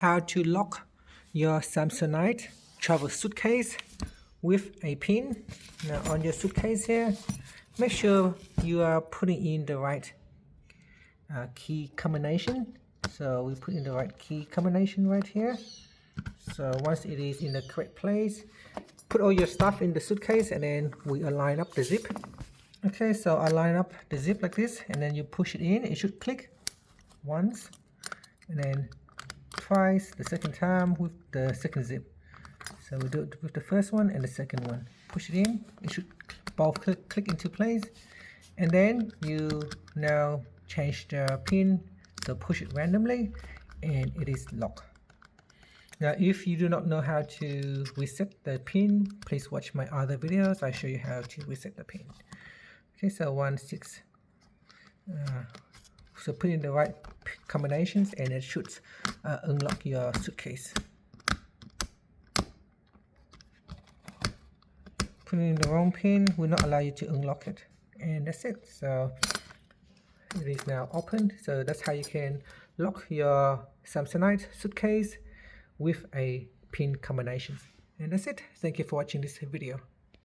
How to lock your Samsonite travel suitcase with a pin. Now on your suitcase here, make sure you are putting in the right key combination. So we put in the right key combination right here. So once it is in the correct place, put all your stuff in the suitcase and then we align up the zip. Okay, so align up the zip like this and then you push it in. It should click once and then twice, the second time with the second zip. So we do it with the first one and the second one. Push it in, it should both click into place, and then you now change the pin, so push it randomly and it is locked. Now if you do not know how to reset the pin, please watch my other videos. I show you how to reset the pin. Okay, so 1 6 so put in the right combinations and it should unlock your suitcase. Putting in the wrong pin will not allow you to unlock it, and that's it. So it is now opened. So that's how you can lock your Samsonite suitcase with a pin combination. And that's it. Thank you for watching this video.